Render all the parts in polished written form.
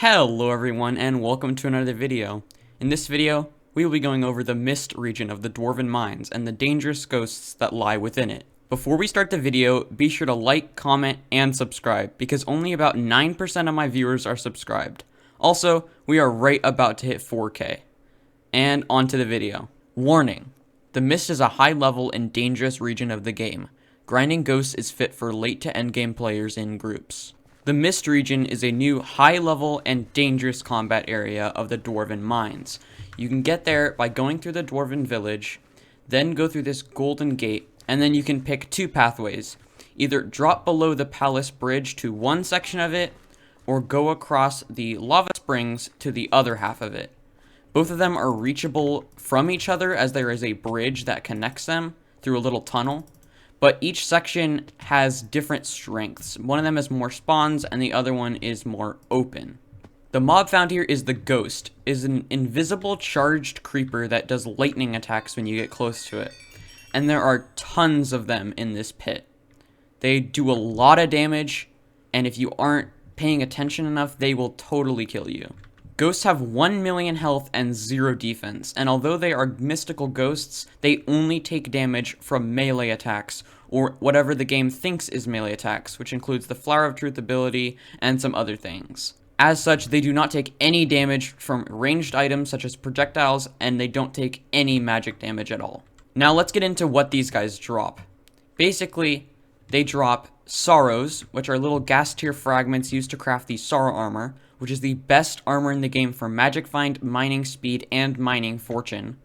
Hello everyone and welcome to another video. In this video, we will be going over the mist region of the Dwarven Mines and the dangerous ghosts that lie within it. Before we start the video, be sure to like, comment, and subscribe because only about 9% of my viewers are subscribed. Also, we are right about to hit 4K. And on to the video. Warning: the mist is a high level and dangerous region of the game. Grinding ghosts is fit for late to endgame players in groups. The Mist region is a new high-level and dangerous combat area of the Dwarven Mines. You can get there by going through the Dwarven village, then go through this golden gate, and then you can pick two pathways. Either drop below the palace bridge to one section of it, or go across the lava springs to the other half of it. Both of them are reachable from each other as there is a bridge that connects them through a little tunnel. But each section has different strengths. One of them has more spawns, and the other one is more open. The mob found here is the Ghost, is an invisible charged creeper that does lightning attacks when you get close to it. And there are tons of them in this pit. They do a lot of damage, and if you aren't paying attention enough, they will totally kill you. Ghosts have 1 million health and 0 defense, and although they are mystical ghosts, they only take damage from melee attacks, or whatever the game thinks is melee attacks, which includes the Flower of Truth ability and some other things. As such, they do not take any damage from ranged items such as projectiles, and they don't take any magic damage at all. Now let's get into what these guys drop. Basically, they drop sorrows, which are little gas tier fragments used to craft the sorrow armor, which is the best armor in the game for magic find, mining speed, and mining fortune.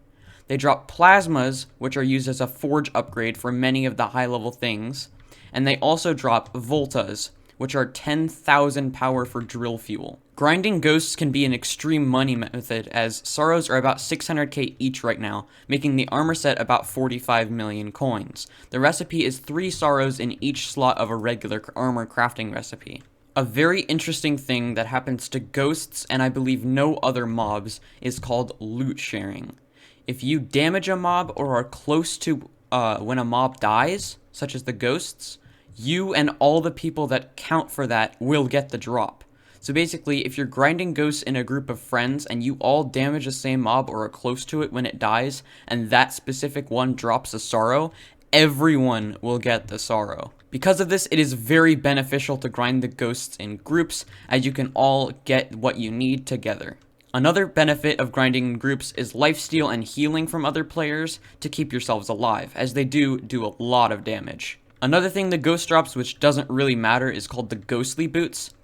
They drop plasmas, which are used as a forge upgrade for many of the high level things. And they also drop voltas, which are 10,000 power for drill fuel. Grinding ghosts can be an extreme money method, as sorrows are about 600k each right now, making the armor set about 45 million coins. The recipe is 3 sorrows in each slot of a regular armor crafting recipe. A very interesting thing that happens to ghosts, and I believe no other mobs, is called loot sharing. If you damage a mob or are close to when a mob dies, such as the ghosts, you and all the people that count for that will get the drop. So basically, if you're grinding ghosts in a group of friends and you all damage the same mob or are close to it when it dies, and that specific one drops a sorrow, everyone will get the sorrow. Because of this, it is very beneficial to grind the ghosts in groups, as you can all get what you need together. Another benefit of grinding in groups is lifesteal and healing from other players to keep yourselves alive, as they do a lot of damage. Another thing the ghost drops, which doesn't really matter, is called the ghostly boots.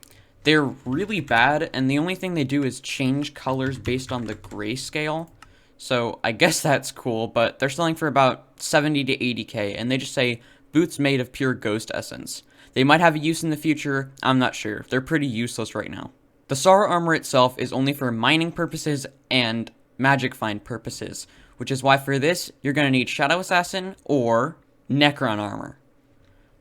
They're really bad, and the only thing they do is change colors based on the grayscale. So I guess that's cool, but they're selling for about 70 to 80k, and they just say boots made of pure ghost essence. They might have a use in the future, I'm not sure. They're pretty useless right now. The sorrow armor itself is only for mining purposes and magic find purposes, which is why for this, you're going to need Shadow Assassin or Necron armor.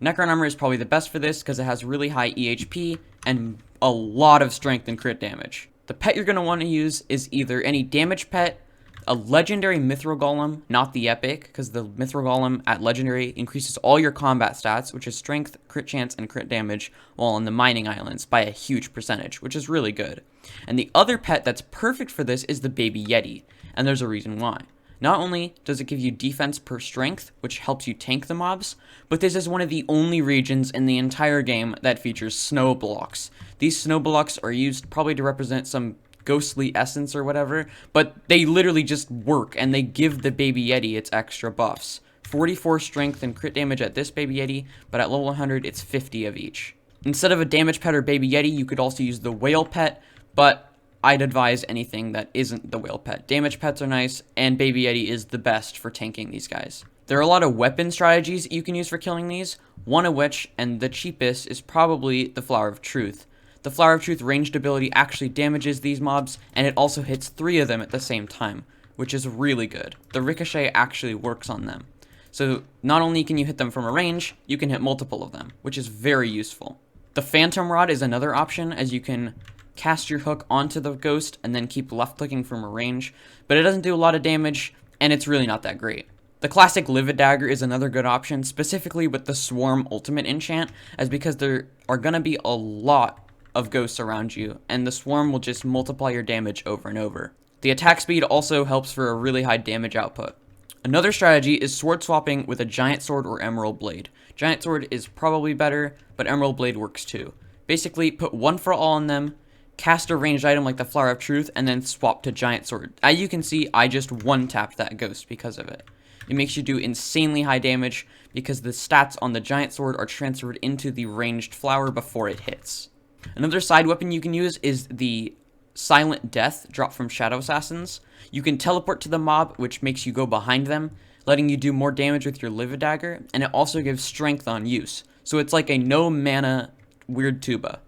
Necron armor is probably the best for this because it has really high EHP and a lot of strength and crit damage. The pet you're going to want to use is either any damage pet, a legendary Mithril Golem, not the epic, because the Mithril Golem at legendary increases all your combat stats, which is strength, crit chance, and crit damage, while on the mining islands by a huge percentage, which is really good. And the other pet that's perfect for this is the Baby Yeti, and there's a reason why. Not only does it give you defense per strength, which helps you tank the mobs, but this is one of the only regions in the entire game that features snow blocks. These snow blocks are used probably to represent some ghostly essence or whatever, but they literally just work, and they give the Baby Yeti its extra buffs. 44 strength and crit damage at this Baby Yeti, but at level 100 it's 50 of each. Instead of a damage pet or Baby Yeti, you could also use the whale pet, but I'd advise anything that isn't the whale pet. Damage pets are nice, and Baby Yeti is the best for tanking these guys. There are a lot of weapon strategies you can use for killing these, one of which, and the cheapest, is probably the Flower of Truth. The Flower of Truth ranged ability actually damages these mobs, and it also hits 3 of them at the same time, which is really good. The ricochet actually works on them. So not only can you hit them from a range, you can hit multiple of them, which is very useful. The Phantom Rod is another option, as you can cast your hook onto the ghost and then keep left clicking from a range, but it doesn't do a lot of damage, and it's really not that great. The classic Livid Dagger is another good option, specifically with the Swarm Ultimate enchant, as because there are going to be a lot of ghosts around you, and the swarm will just multiply your damage over and over. The attack speed also helps for a really high damage output. Another strategy is sword swapping with a giant sword or emerald blade. Giant sword is probably better, but emerald blade works too. Basically, put one for all on them, cast a ranged item like the Flower of Truth, and then swap to giant sword. As you can see, I just one-tapped that ghost because of it. It makes you do insanely high damage because the stats on the giant sword are transferred into the ranged flower before it hits. Another side weapon you can use is the Silent Death drop from Shadow Assassins. You can teleport to the mob, which makes you go behind them, letting you do more damage with your Live Dagger, and it also gives strength on use. So it's like a no mana weird tuba.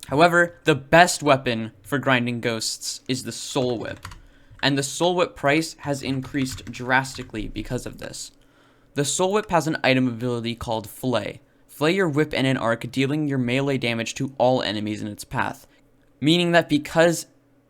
However, the best weapon for grinding ghosts is the Soul Whip, and the Soul Whip price has increased drastically because of this. The Soul Whip has an item ability called Flay. Flay your whip in an arc, dealing your melee damage to all enemies in its path, meaning that because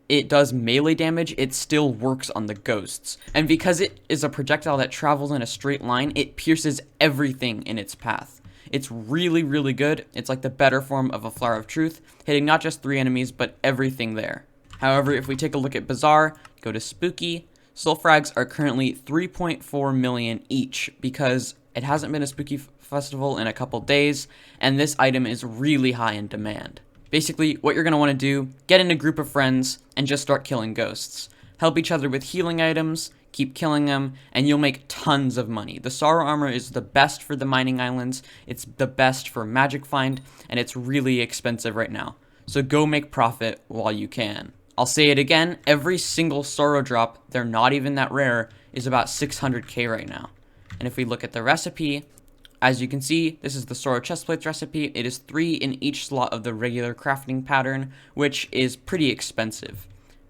it does melee damage, it still works on the ghosts. And because it is a projectile that travels in a straight line, it pierces everything in its path. It's really, really good. It's like the better form of a Flower of Truth, hitting not just 3 enemies, but everything there. However, if we take a look at Bazaar, go to Spooky, Soul Frags are currently 3.4 million each because it hasn't been a Spooky Festival in a couple days, and this item is really high in demand. Basically, what you're going to want to do, get in a group of friends and just start killing ghosts. Help each other with healing items, keep killing them, and you'll make tons of money. The Sorrow Armor is the best for the mining islands, it's the best for Magic Find, and it's really expensive right now. So go make profit while you can. I'll say it again, every single Sorrow drop, they're not even that rare, is about 600k right now. And if we look at the recipe, as you can see, this is the Sorrow Chestplates recipe. It is 3 in each slot of the regular crafting pattern, which is pretty expensive.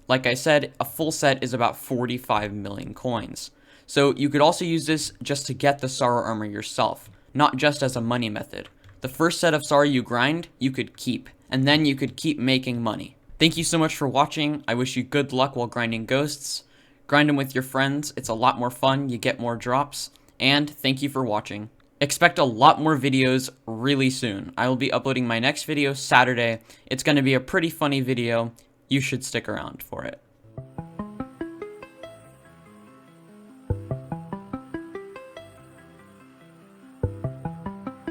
Like I said, a full set is about 45 million coins. So you could also use this just to get the Sorrow Armor yourself, not just as a money method. The first set of Sorrow you grind, you could keep, and then you could keep making money. Thank you so much for watching. I wish you good luck while grinding ghosts. Grind them with your friends. It's a lot more fun. You get more drops. And thank you for watching. Expect a lot more videos really soon. I will be uploading my next video Saturday. It's going to be a pretty funny video. You should stick around for it.